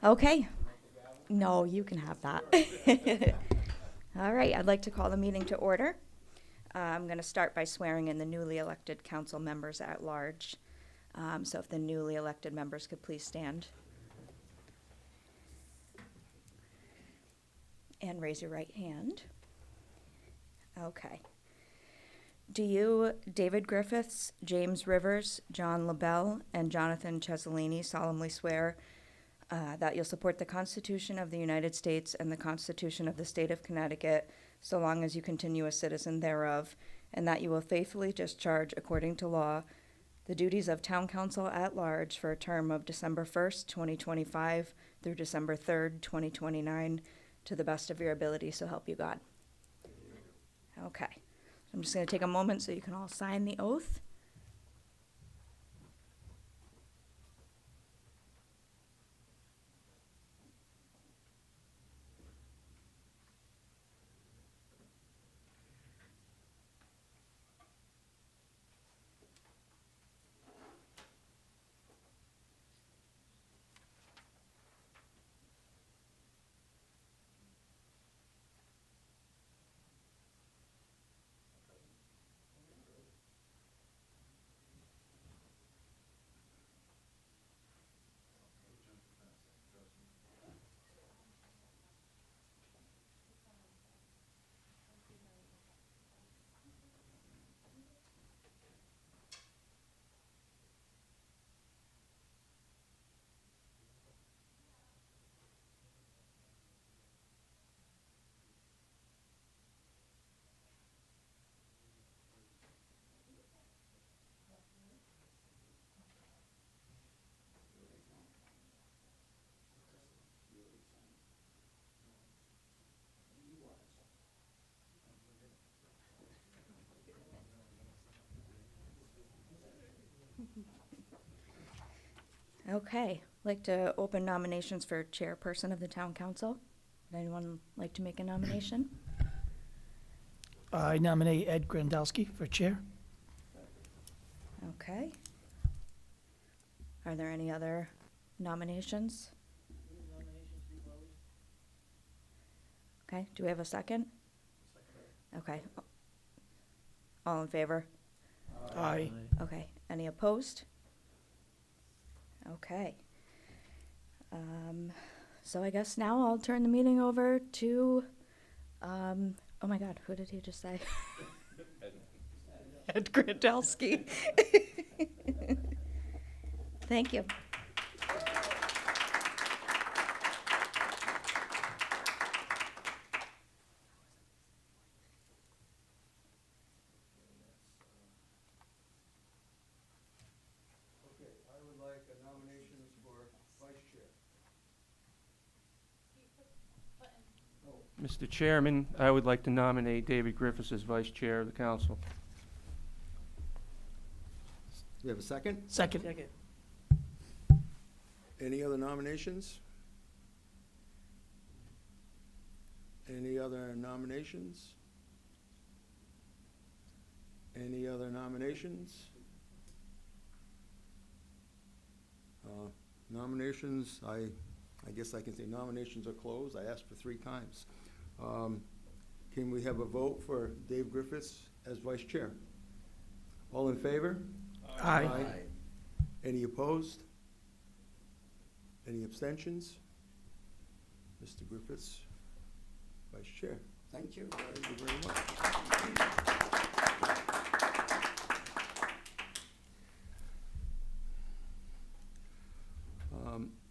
Okay. No, you can have that. All right, I'd like to call the meeting to order. I'm going to start by swearing in the newly elected council members at large. So if the newly elected members could please stand. And raise your right hand. Okay. Do you, David Griffiths, James Rivers, John LaBelle, and Jonathan Cesalini solemnly swear that you'll support the Constitution of the United States and the Constitution of the State of Connecticut so long as you continue a citizen thereof, and that you will faithfully discharge, according to law, the duties of Town Council at large for a term of December 1st, 2025 through December 3rd, 2029, to the best of your ability, so help you God. Okay. I'm just going to take a moment so you can all sign the oath. Okay. I'd like to open nominations for chairperson of the town council. Would anyone like to make a nomination? I nominate Ed Grandalski for chair. Okay. Are there any other nominations? Okay, do we have a second? Okay. All in favor? Aye. Okay, any opposed? Okay. So I guess now I'll turn the meeting over to, oh my God, who did he just say? Ed Grandalski. Thank you. Okay, I would like nominations for vice chair. Mr. Chairman, I would like to nominate David Griffiths as Vice Chair of the Council. Do we have a second? Second. Any other nominations? Any other nominations? Any other nominations? Nominations, I guess I can say nominations are closed. I asked for 3 times. Can we have a vote for Dave Griffiths as vice chair? All in favor? Aye. Any opposed? Any abstentions? Mr. Griffiths, vice chair. Thank you. Thank you very much.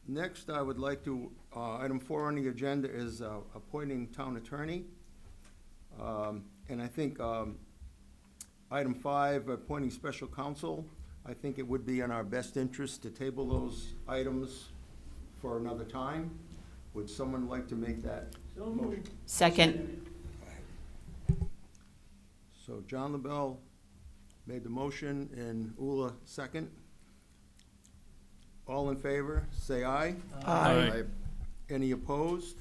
Next, I would like to, item 4 on the agenda is appointing town attorney. And I think item 5, appointing special counsel, I think it would be in our best interest to table those items for another time. Would someone like to make that motion? Second. So John LaBelle made the motion and Ula second. All in favor, say aye. Aye. Any opposed?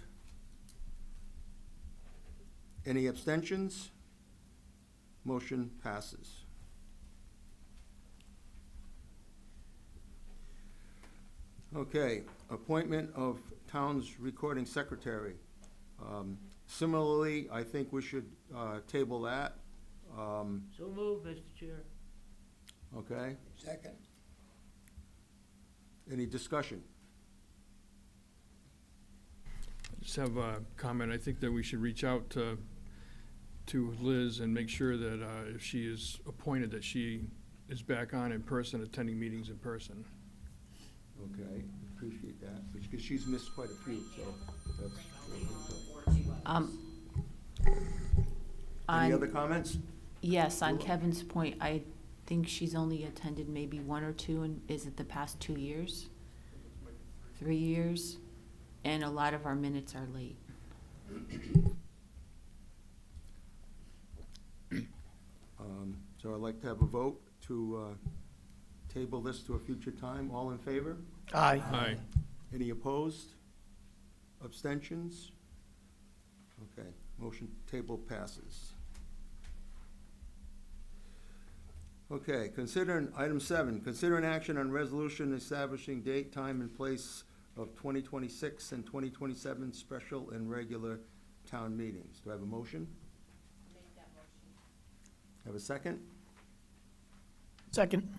Any abstentions? Motion passes. Okay, appointment of town's recording secretary. Similarly, I think we should table that. So moved, Mr. Chair. Okay, Second. any discussion? Just have a comment. I think that we should reach out to Liz and make sure that if she is appointed, that she is back on in person, attending meetings in person. Okay, appreciate that, because she's missed quite a few, so that's. Any other comments? Yes, on Kevin's point, I think she's only attended maybe one or two, and is it the past 2 years? 3 years? And a lot of our minutes are late. So I'd like to have a vote to table this to a future time. All in favor? Aye. Aye. Any opposed? Abstentions? Okay, motion table passes. Okay, item 7, consider an action on resolution establishing date, time, and place of 2026 and 2027 special and regular town meetings. Do I have a motion? Make that motion. Have a second? Second.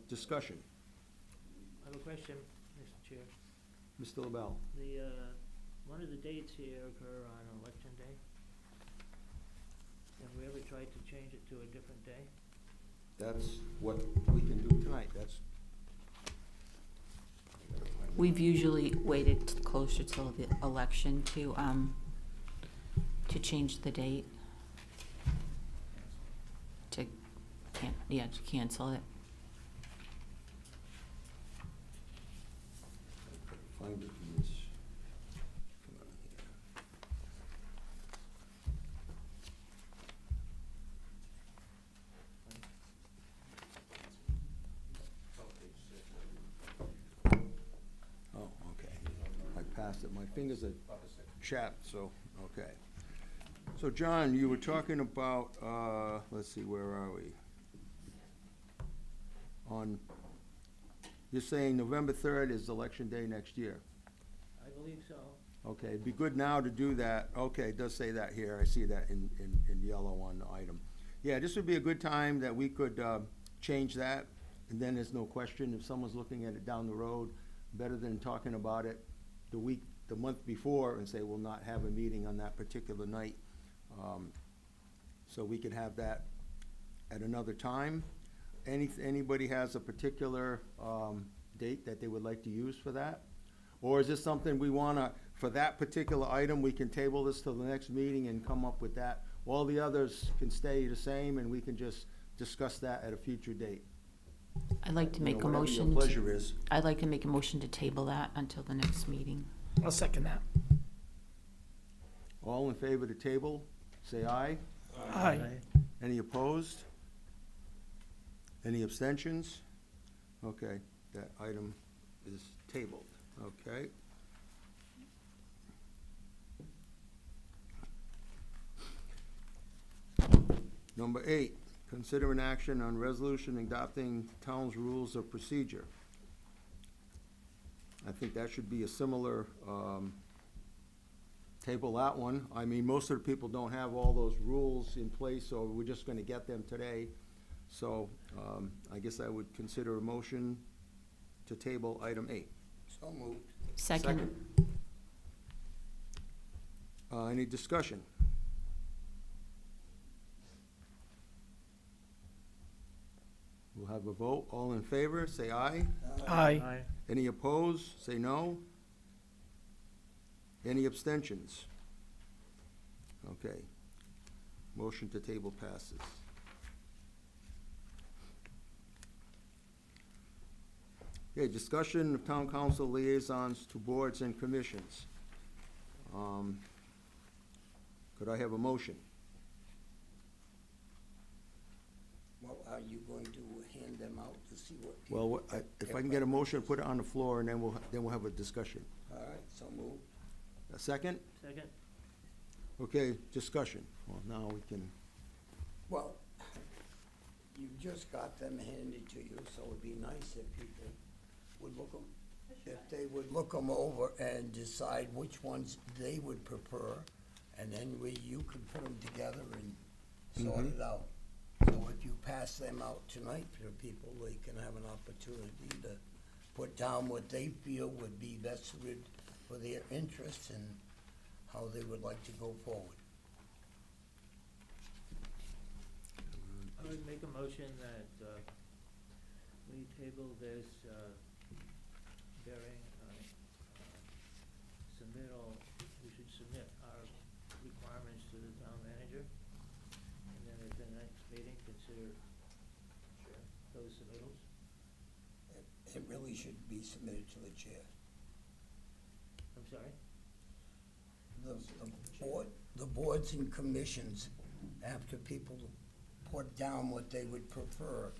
Discussion. I have a question, Mr. Chair. Mr. LaBelle? One of the dates here occur on Election Day. Have we ever tried to change it to a different day? That's what we can do tonight, that's. We've usually waited closer till the election to change the date. To cancel it. Find it in this. Come on here. Oh, okay. I passed it. My fingers are chapped, so, okay. So, John, you were talking about, let's see, where are we? You're saying November 3rd is Election Day next year? I believe so. Okay, it'd be good now to do that. Okay, it does say that here. I see that in yellow on the item. Yeah, this would be a good time that we could change that, and then there's no question, if someone's looking at it down the road, better than talking about it the month before and say we'll not have a meeting on that particular night. So we could have that at another time. Anybody has a particular date that they would like to use for that? Or is this something we wanna, for that particular item, we can table this till the next meeting and come up with that? All the others can stay the same and we can just discuss that at a future date. I'd like to You make know, a whatever your motion. pleasure is. I'd like to make a motion to table that until the next meeting. I'll second that. All in favor to table, say aye. Aye. Any opposed? Any abstentions? Okay, that item is tabled, okay? Number 8, consider an action on resolution adopting town's rules of procedure. I think that should be a similar, table that one. I mean, most of the people don't have all those rules in place, so we're just gonna get them today. So, I guess I would consider a motion to table item 8. So moved. Second. Any discussion? We'll have a vote. All in favor, say aye. Aye. Any opposed, say no. Any abstentions? Okay. Motion to table passes. Okay, discussion of town council liaisons to boards and commissions. Could I have a motion? Well, are you going to hand them out to see what? Well, if I can get a motion, put it on the floor, and then we'll have a discussion. All right, so moved. A second? Second? Okay, discussion. Well, now we can, Well, you just got them handed to you, so it'd be nice if people would look 'em if they would look them over and decide which ones they would prefer, and then you could put them together and sort it out. So if you pass them out tonight to people, they can have an opportunity to put down what they feel would be best suited for their interests and how they would like to go forward. I would make a motion that we table this bearing submittal, we should submit our requirements to the town manager, and then at the next meeting, consider those submittals. It really should be submitted to the chair. I'm sorry? The boards and commissions, after people put down what they would prefer,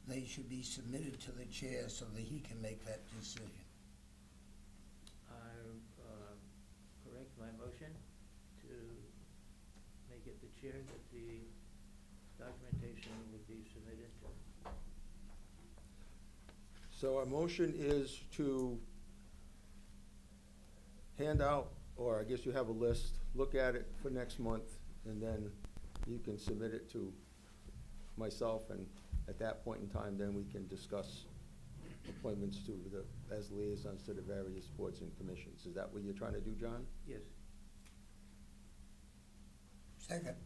they should be submitted to the chair so that he can make that decision. I correct my motion to make it the chair that the documentation would be submitted to. So our motion is to hand out, or I guess you have a list, look at it for next month, and then you can submit it to myself, and at that point in time, then we can discuss appointments to as liaisons to the various boards and commissions. Is that what you're trying to do, John? Yes. Second.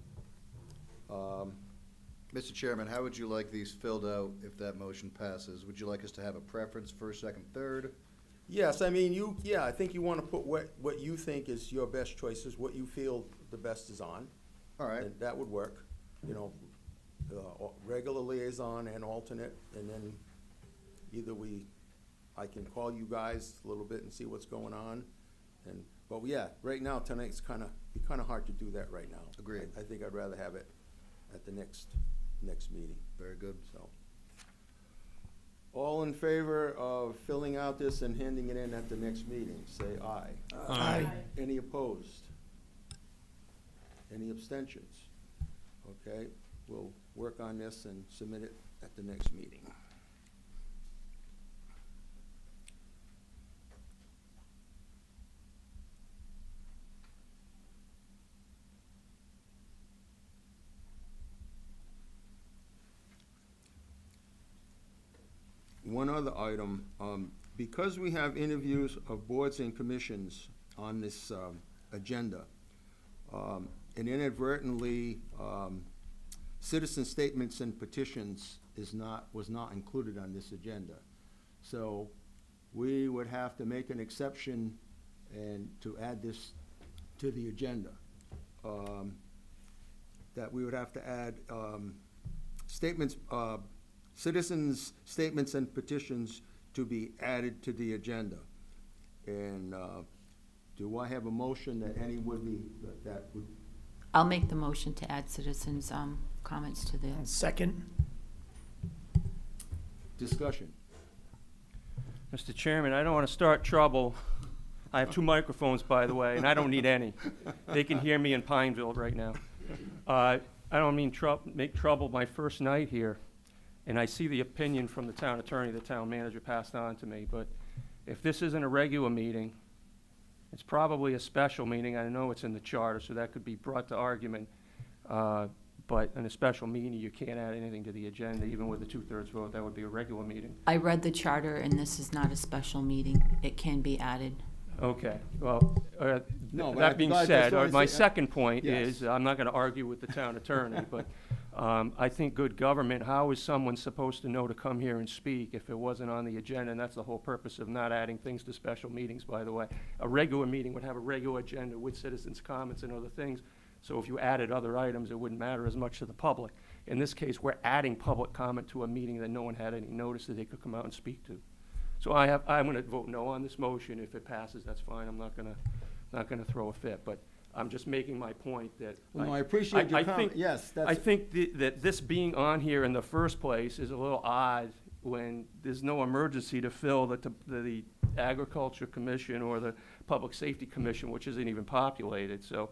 Mr. Chairman, how would you like these filled out if that motion passes? Would you like us to have a preference, first, second, third? Yes, I mean, I think you wanna put what you think is your best choices, what you feel the best is on. All right, And that would work, regular liaison and alternate, and then either I can call you guys a little bit and see what's going on, but yeah, right now, tonight's be kinda hard to do that right now. Agreed. I think I'd rather have it at the next meeting, very good. so. All in favor of filling out this and handing it in at the next meeting, say aye. Aye. Any opposed? Any abstentions? Okay, we'll work on this and submit it at the next meeting. One other item, because we have interviews of boards and commissions on this agenda, and inadvertently, citizen statements and petitions was not included on this agenda. So we would have to make an exception and to add this to the agenda. That we would have to add statements, citizens' statements and petitions to be added to the agenda. And do I have a motion that that would? I'll make the motion to add citizens' comments to the, Second. Discussion. Mr. Chairman, I don't want to start trouble. I have 2 microphones, by the way, and I don't need any. They can hear me in Pineville right now. I don't mean make trouble my first night here, and I see the opinion from the town attorney, the town manager passed on to me, but if this isn't a regular meeting, it's probably a special meeting. I know it's in the charter, so that could be brought to argument. But in a special meeting, you can't add anything to the agenda, even with a 2/3 vote. That would be a regular meeting. I read the charter and this is not a special meeting. It can be added. Okay, well, No, but that being I said, just wanna my say- second point Yes. is, I'm not gonna argue with the town attorney, but I think good government, how is someone supposed to know to come here and speak if it wasn't on the agenda? And that's the whole purpose of not adding things to special meetings, by the way. A regular meeting would have a regular agenda with citizens' comments and other things. So if you added other items, it wouldn't matter as much to the public. In this case, we're adding public comment to a meeting that no one had any notice that they could come out and speak to. So I'm gonna vote no on this motion. If it passes, that's fine. I'm not gonna throw a fit, but I'm just making my point that. Well, no, I appreciate your I comment. think- Yes, I think that this being on here in the first place is a little odd when there's no emergency to fill the Agriculture Commission or the Public Safety Commission, which isn't even populated. So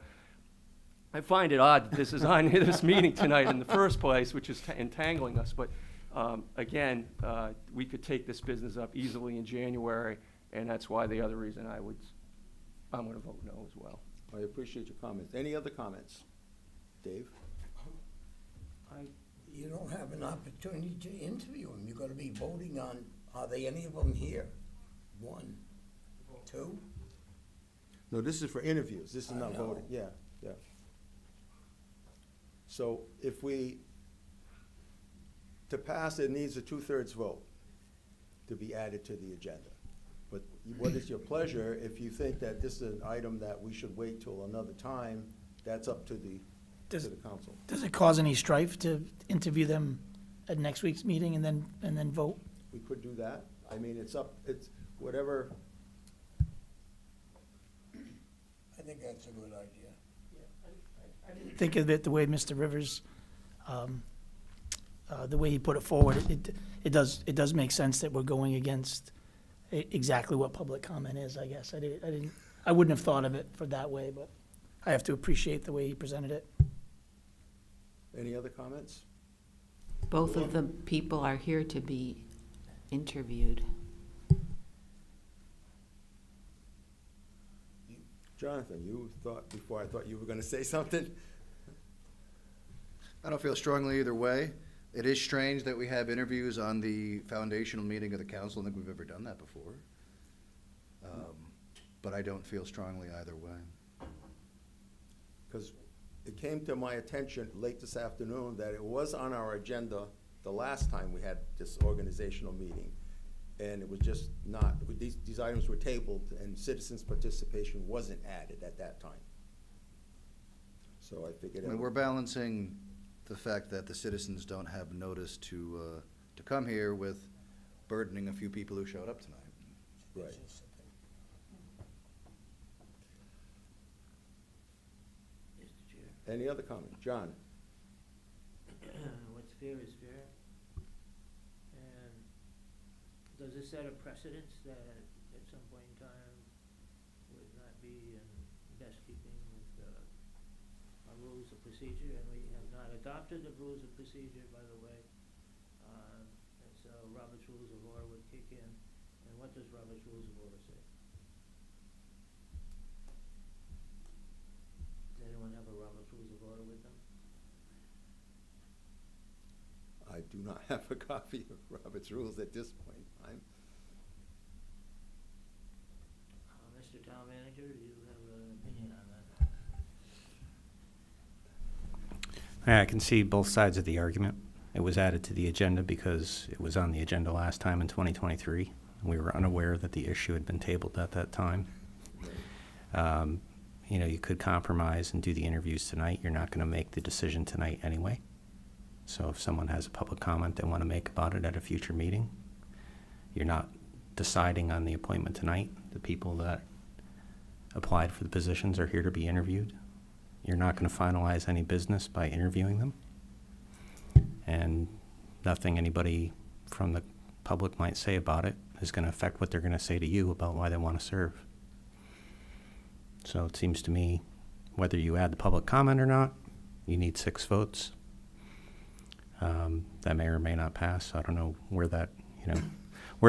I find it odd that this is on this meeting tonight in the first place, which is entangling us. But Again, we could take this business up easily in January, and that's why the other reason I'm gonna vote no as well. I appreciate your comments. Any other comments? Dave? You don't have an opportunity to interview them. You're gonna be voting on, are they any of them here? 1, 2? No, this is for interviews. This is I not know. voting. Yeah, yeah. So if to pass, it needs a 2/3 vote to be added to the agenda. But what is your pleasure? If you think that this is an item that we should wait till another time, that's up to the council. Does it cause any strife to interview them at next week's meeting and then vote? We could do that. I mean, it's whatever. I think that's a good idea. Think of it the way Mr. Rivers, the way he put it forward, it does make sense that we're going against exactly what public comment is, I guess. I wouldn't have thought of it for that way, but I have to appreciate the way he presented it. Any other comments? Both of the people are here to be interviewed. Jonathan, you thought before, I thought you were gonna say something? I don't feel strongly either way. It is strange that we have interviews on the foundational meeting of the council. I don't think we've ever done that before. But I don't feel strongly either way. Because it came to my attention late this afternoon that it was on our agenda the last time we had this organizational meeting. And it was just not, these items were tabled and citizens' participation wasn't added at that time. So I figured. I mean, we're balancing the fact that the citizens don't have notice to come here with burdening a few people who showed up tonight. Right. Mr. Chair, Any other comment? John? what's fair is fair. And does this set a precedence that at some point in time would not be in best keeping with our rules of procedure? And we have not adopted the rules of procedure, by the way. And so Robert's Rules of Order would kick in. And what does Robert's Rules of Order say? Does anyone have a Robert's Rules of Order with them? I do not have a copy of Robert's Rules at this point in time. Mr. Town Manager, do you have an opinion on that? Yeah, I can see both sides of the argument. It was added to the agenda because it was on the agenda last time in 2023. We were unaware that the issue had been tabled at that time. You could compromise and do the interviews tonight. You're not going to make the decision tonight anyway. So if someone has a public comment they want to make about it at a future meeting, you're not deciding on the appointment tonight. The people that applied for the positions are here to be interviewed. You're not going to finalize any business by interviewing them. And nothing anybody from the public might say about it is going to affect what they're going to say to you about why they want to serve. So it seems to me, whether you add the public comment or not, you need 6 votes. That may or may not pass. I don't know where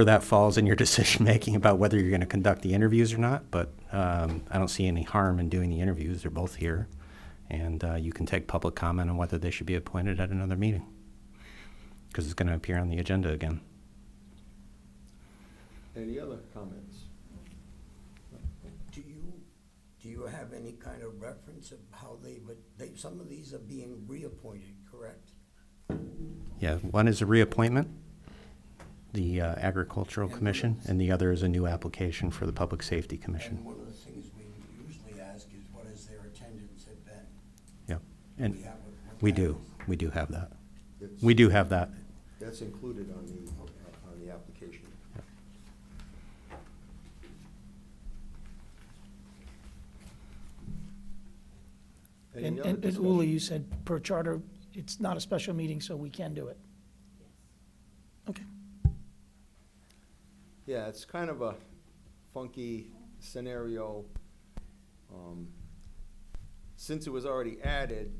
that falls in your decision making about whether you're going to conduct the interviews or not. But I don't see any harm in doing the interviews. They're both here, and you can take public comment on whether they should be appointed at another meeting, because it's going to appear on the agenda again. Any other comments? Do you have any kind of reference of how some of these are being reappointed, correct? Yeah, one is a reappointment, the Agricultural Commission, and the other is a new application for the Public Safety Commission. And one of the things we usually ask is what has their attendance have been? Yeah, Do and we have what we that do. is? We do have that. It's- We do have that. That's included on the application. Any And other and discussion? Uli, you said per charter, it's not a special meeting, so we can do it. Okay. Yeah, it's kind of a funky scenario. Since it was already added,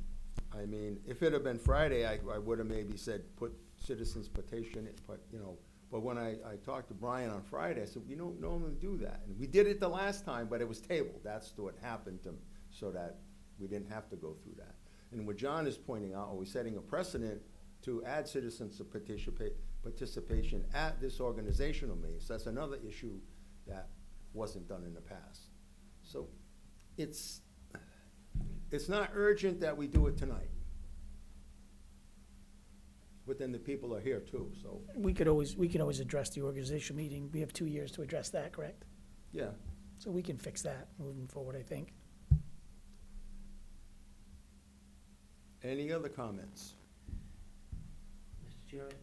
I mean, if it had been Friday, I would have maybe said put citizens petition, but, you know, but when I talked to Brian on Friday, I said, we don't normally do that. And we did it the last time, but it was tabled. That's what happened to, so that we didn't have to go through that. And what John is pointing out, we're setting a precedent to add citizens to participation at this organizational meeting. So that's another issue that wasn't done in the past. So it's not urgent that we do it tonight. But then the people are here too, so, We can always address the organizational meeting. We have 2 years to address that, correct? yeah. So we can fix that moving forward, I think. Any other comments? Mr. Chairman,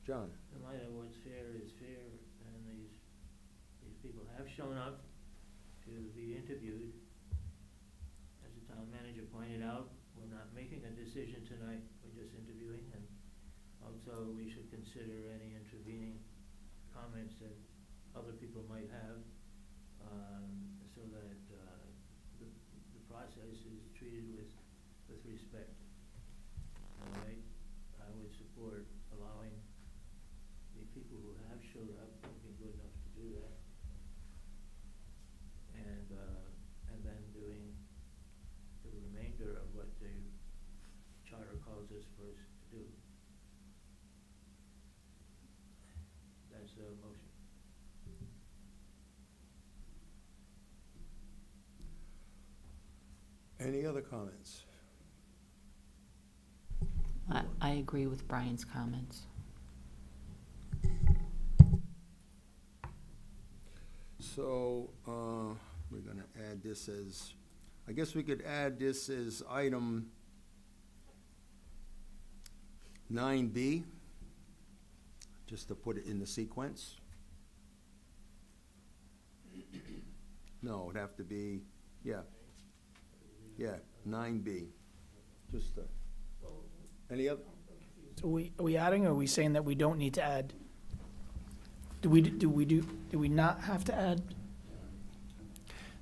John? in light of what's fair is fair, and these people have shown up to be interviewed. As the town manager pointed out, we're not making a decision tonight, we're just interviewing, and also we should consider any intervening comments that other people might have, so that, the process is treated with respect. All right, I would support allowing the people who have showed up, being good enough to do that, and then doing the remainder of what the charter calls us for us to do. That's the motion. Any other comments? I agree with Brian's comments. So, we're gonna add this as, I guess we could add this as item 9B, just to put it in the sequence. No, it'd have to be, yeah, 9B, just, any other? So are we adding, or are we saying that we don't need to add? Do we not have to add?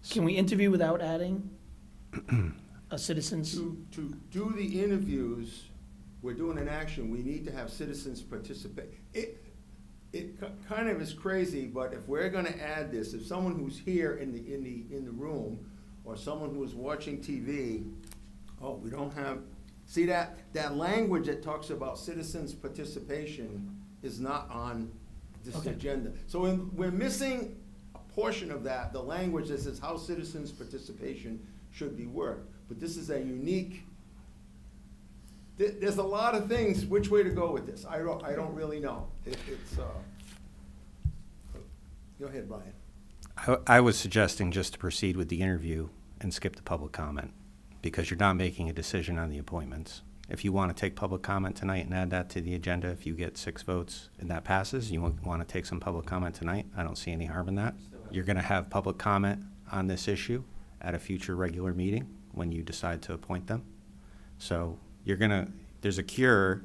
Can we interview without adding a citizens? To do the interviews, we're doing an action, we need to have citizens participate. It kind of is crazy, but if we're gonna add this, if someone who's here in the room, or someone who is watching TV, we don't have, see that language that talks about citizens' participation is not on this Okay. agenda. So we're missing a portion of that, the language that says how citizens' participation should be worked. But this is a unique, there's a lot of things, which way to go with this. I don't really know. Go ahead, Brian. I was suggesting just to proceed with the interview and skip the public comment, because you're not making a decision on the appointments. If you want to take public comment tonight and add that to the agenda, if you get 6 votes and that passes, you want to take some public comment tonight, I don't see any harm in that. You're going to have public comment on this issue at a future regular meeting when you decide to appoint them. So there's a cure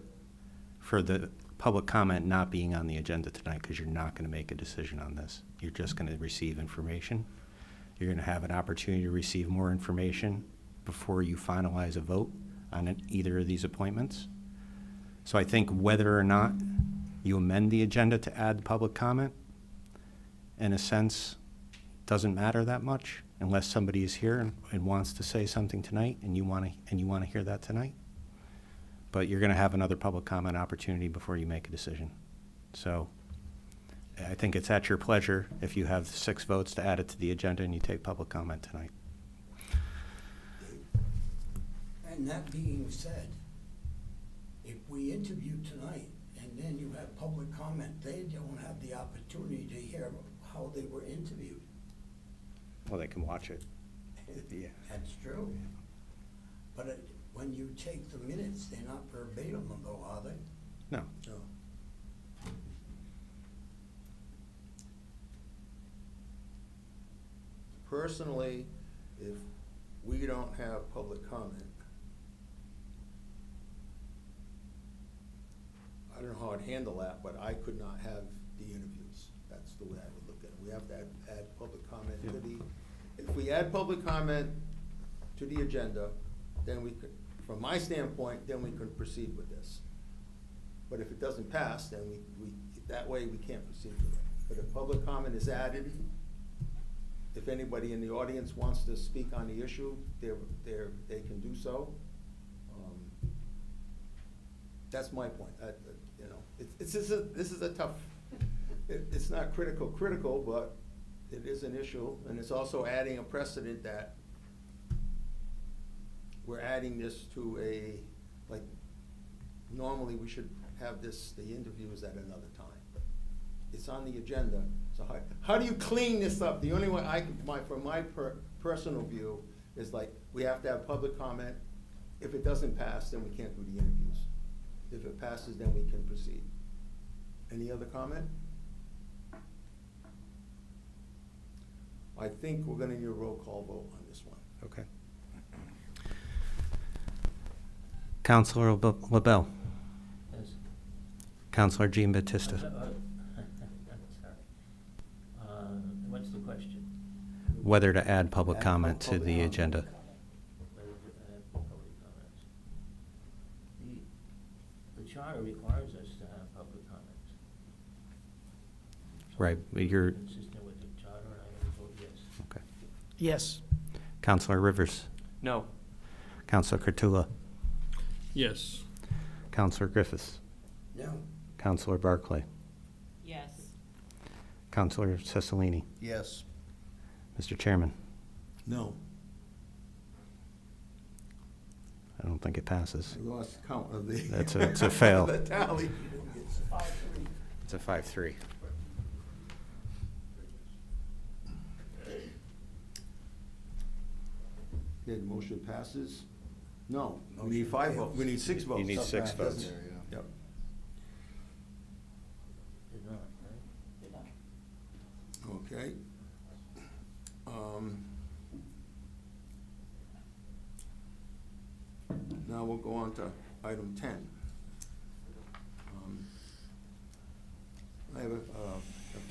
for the public comment not being on the agenda tonight, because you're not going to make a decision on this. You're just going to receive information. You're going to have an opportunity to receive more information before you finalize a vote on either of these appointments. So I think whether or not you amend the agenda to add public comment, in a sense, doesn't matter that much unless somebody is here and wants to say something tonight, and you want to hear that tonight. But you're going to have another public comment opportunity before you make a decision. So I think it's at your pleasure if you have 6 votes to add it to the agenda and you take public comment tonight. And that being said, if we interview tonight and then you have public comment, they don't have the opportunity to hear how they were interviewed. Well, they can watch it. Yeah. That's true. But when you take the minutes, they're not verbatim though, are they? No. No. Personally, if we don't have public comment, I don't know how I'd handle that, but I could not have the interviews. That's the way I would look at it. We have to add public comment to the, if we add public comment to the agenda, then we could, from my standpoint, then we could proceed with this. But if it doesn't pass, then that way we can't proceed with it. But if public comment is added, if anybody in the audience wants to speak on the issue, they can do so. That's my point. You know, this is a tough, it's not critical, but it is an issue, and it's also adding a precedent that we're adding this to like, normally we should have the interviews at another time. It's on the agenda, so how do you clean this up? The only way from my personal view, is like, we have to have public comment. If it doesn't pass, then we can't do the interviews. If it passes, then we can proceed. Any other comment? I think we're gonna need a roll call vote on this one. Okay. Counselor LaBelle. Yes. Counselor Jean Battista. I'm sorry. What's the question? Whether to add public Add comment to public the comment. agenda. Whether to add public comments. The charter requires us to have public comments. So Right, but you're, consistent with the charter, and I'm gonna vote yes. okay. Yes. Counselor Rivers. No. Counselor Curtula. Yes. Counselor Griffiths. No, Counselor Barclay. Yes. Counselor Cicilline. Yes. Mr. Chairman, No. I don't think it passes. I lost count of the. It's a fail. The tally. It's a 5-3. Okay, the motion passes. No, we need 5 votes, we need 6 votes. You need 6 Doesn't- votes. Yep. Did not, right? Okay. Now we'll go on to item 10. I have a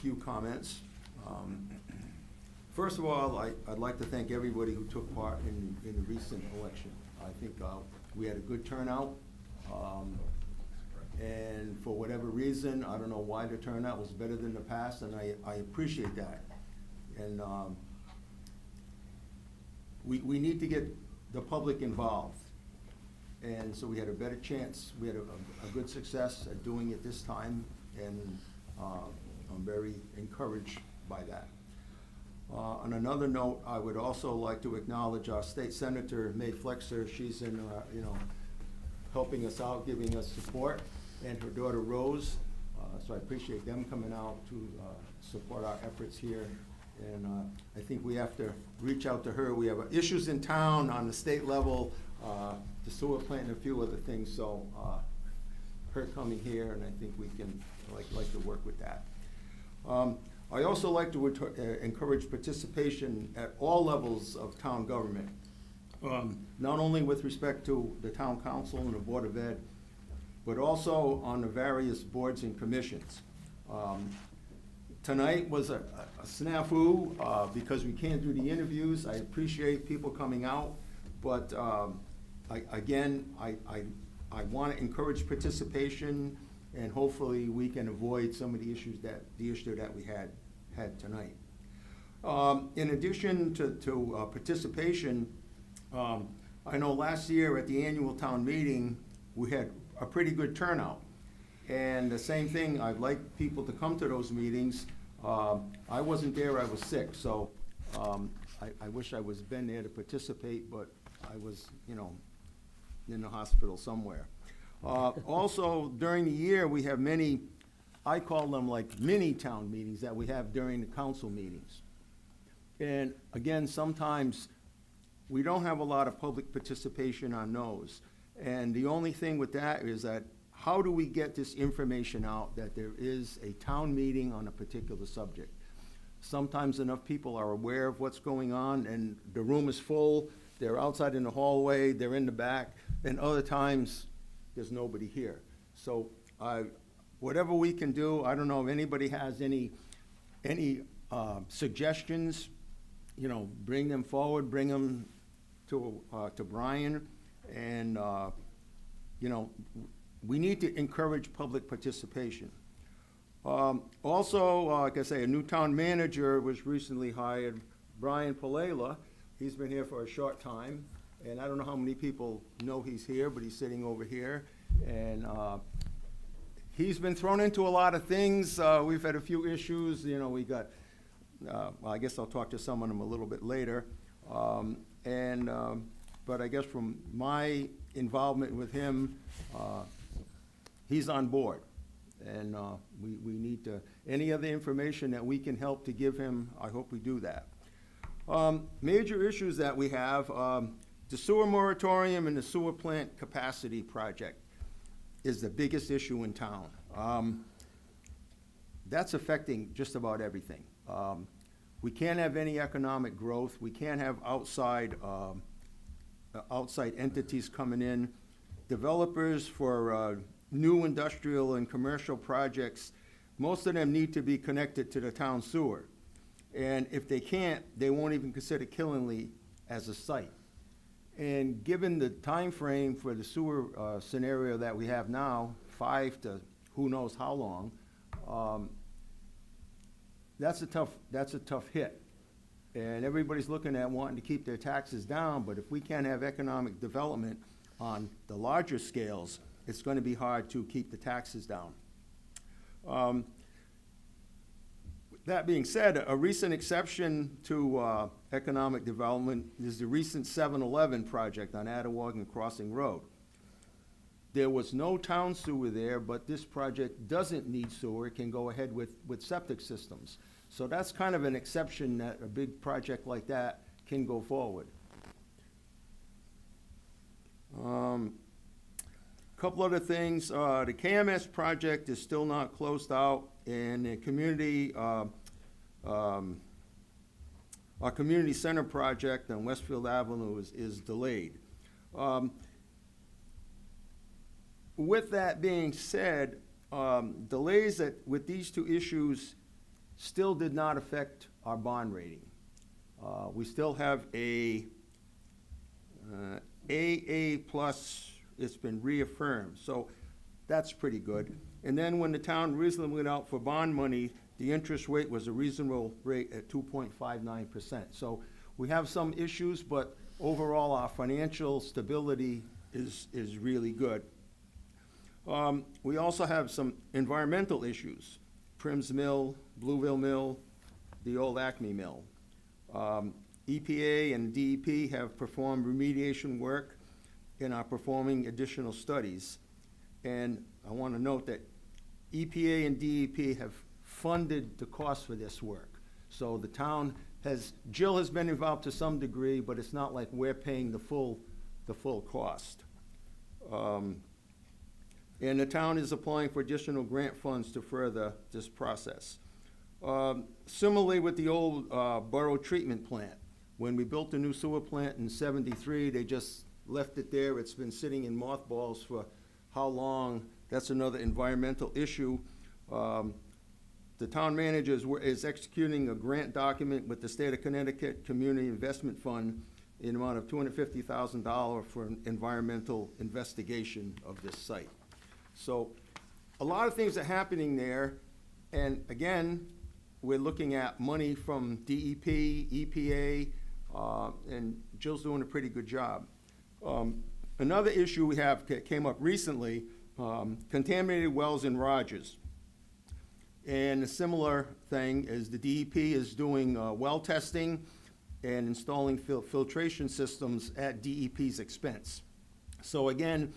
few comments. First of all, I'd like to thank everybody who took part in the recent election. I think we had a good turnout. And for whatever reason, I don't know why the turnout was better than the past, and I appreciate that. And we need to get the public involved. And so we had a better chance, we had a good success at doing it this time, and I'm very encouraged by that. On another note, I would also like to acknowledge our state senator, May Flexer. She's in, helping us out, giving us support, and her daughter Rose. So I appreciate them coming out to support our efforts here. And I think we have to reach out to her. We have issues in town on the state level, the sewer plant and a few other things. So her coming here, and I think we can like to work with that. I also like to encourage participation at all levels of town government. Not only with respect to the town council and the Board of Ed, but also on the various boards and commissions. Tonight was a snafu because we can't do the interviews. I appreciate people coming out, but I want to encourage participation, and hopefully we can avoid some of the issue that we had tonight. In addition to participation, I know last year at the annual town meeting, we had a pretty good turnout. And the same thing, I'd like people to come to those meetings. I wasn't there, I was sick, so I wish I was been there to participate, but I was, in the hospital somewhere. Also, during the year, we have many, I call them like mini town meetings that we have during the council meetings. And again, sometimes we don't have a lot of public participation on those. And the only thing with that is that, how do we get this information out that there is a town meeting on a particular subject? Sometimes enough people are aware of what's going on, and the room is full, they're outside in the hallway, they're in the back, and other times, there's nobody here. So, whatever we can do, I don't know if anybody has any suggestions, bring them forward, bring them to Brian, and, we need to encourage public participation. Also, like I say, a new town manager was recently hired, Brian Palela. He's been here for a short time, and I don't know how many people know he's here, but he's sitting over here. And he's been thrown into a lot of things. We've had a few issues, you know, we got, well, I guess I'll talk to some of them a little bit later. But I guess from my involvement with him, he's on board. And we need to, any other information that we can help to give him, I hope we do that. Major issues that we have, the sewer moratorium and the sewer plant capacity project is the biggest issue in town. That's affecting just about everything. We can't have any economic growth. We can't have outside entities coming in. Developers for new industrial and commercial projects, most of them need to be connected to the town sewer. And if they can't, they won't even consider Killenly as a site. And given the time frame for the sewer scenario that we have now, 5 to who knows how long, that's a tough hit. And everybody's looking at wanting to keep their taxes down, but if we can't have economic development on the larger scales, it's going to be hard to keep the taxes down. That being said, a recent exception to economic development is the recent 7-Eleven project on Attawagan Crossing Road. There was no town sewer there, but this project doesn't need sewer. It can go ahead with septic systems. So that's kind of an exception that a big project like that can go forward. Couple other things, the KMS project is still not closed out, and the community, our community center project on Westfield Avenue is delayed. With that being said, delays with these two issues still did not affect our bond rating. We still have a AA plus. It's been reaffirmed, so that's pretty good. And then when the town recently went out for bond money, the interest rate was a reasonable rate at 2.59%. So we have some issues, but overall our financial stability is really good. We also have some environmental issues. Prims Mill, Blueville Mill, the old Acme Mill. EPA and DEP have performed remediation work and are performing additional studies. And I want to note that EPA and DEP have funded the cost for this work. So the town Jill has been involved to some degree, but it's not like we're paying the full cost. And the town is applying for additional grant funds to further this process. Similarly with the old borough treatment plant, when we built the new sewer plant in '73, they just left it there. It's been sitting in mothballs for how long? That's another environmental issue. The town manager is executing a grant document with the State of Connecticut Community Investment Fund in the amount of $250,000 for an environmental investigation of this site. So a lot of things are happening there. And again, we're looking at money from DEP, EPA, and Jill's doing a pretty good job. Another issue we have came up recently, contaminated wells in Rogers. And a similar thing is the DEP is doing well testing and installing filtration systems at DEP's expense. So again,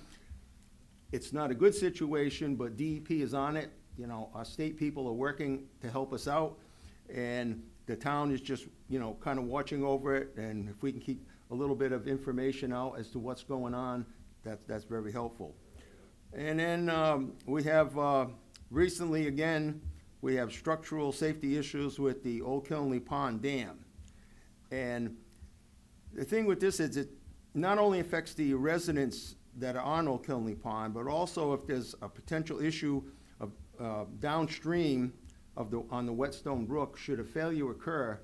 it's not a good situation, but DEP is on it. You know, our state people are working to help us out, and the town is just, you know, kind of watching over it, and if we can keep a little bit of information out as to what's going on, that's very helpful. And then we have recently, again, we have structural safety issues with the Old Killenly Pond Dam. And the thing with this is it not only affects the residents that are on Old Killenly Pond, but also if there's a potential issue of downstream on the Whetstone Brook, should a failure occur,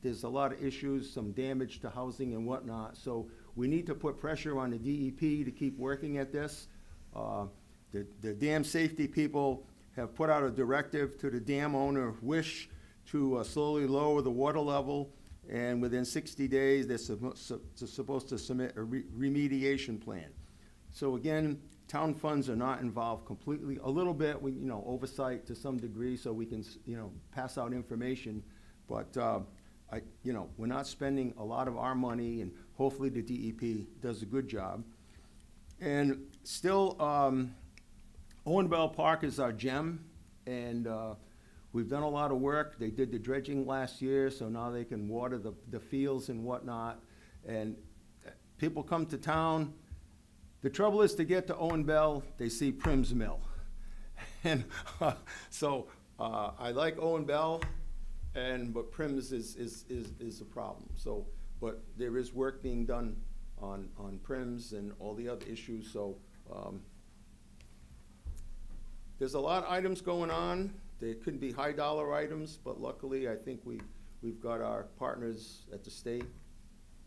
there's a lot of issues, some damage to housing and whatnot. So we need to put pressure on the DEP to keep working at this. The dam safety people have put out a directive to the dam owner, Wish, to slowly lower the water level, and within 60 days, they're supposed to submit a remediation plan. So again, town funds are not involved completely, a little bit, we, oversight to some degree, so we can, pass out information, but, we're not spending a lot of our money, and hopefully the DEP does a good job. And still, Owen Bell Park is our gem, and we've done a lot of work. They did the dredging last year, so now they can water the fields and whatnot. And people come to town. The trouble is to get to Owen Bell, they see Prim's Mill. And so I like Owen Bell, but Prim's is a problem. So, but there is work being done on Prim's and all the other issues, so there's a lot of items going on. They could be high dollar items, but luckily I think we've got our partners at the state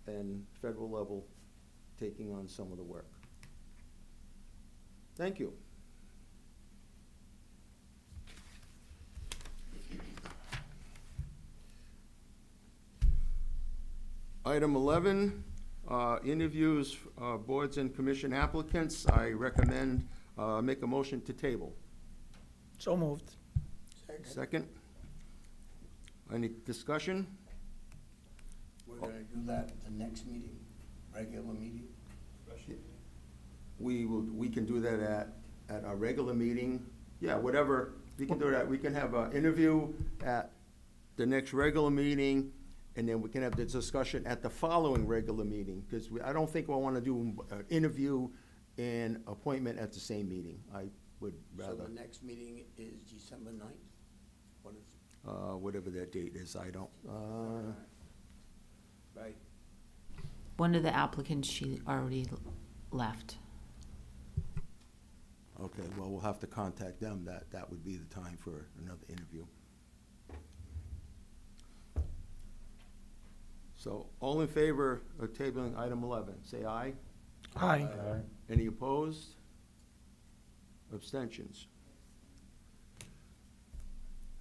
and federal level taking on some of the work. Thank you. Item 11, interviews, boards and commission applicants. I recommend, make a motion to table. So moved. Second. Any discussion? We're gonna do that at the next meeting, regular meeting? We can do that at our regular meeting. Yeah, whatever, we can do that. We can have an interview at the next regular meeting, and then we can have the discussion at the following regular meeting, because I don't think I want to do an interview and appointment at the same meeting. I would So rather, the next meeting is December 9th? What is it? whatever that date is, I don't, Right. One of the applicants, she already left. okay, well, we'll have to contact them. That would be the time for another interview. So, all in favor of tabling item 11, say aye. Aye. Any opposed? Abstentions?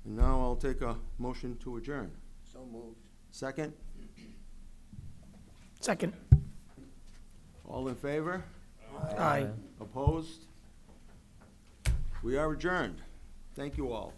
And now I'll take a motion to adjourn. So moved. Second, Second. all in favor? Aye. Opposed? We are adjourned. Thank you all.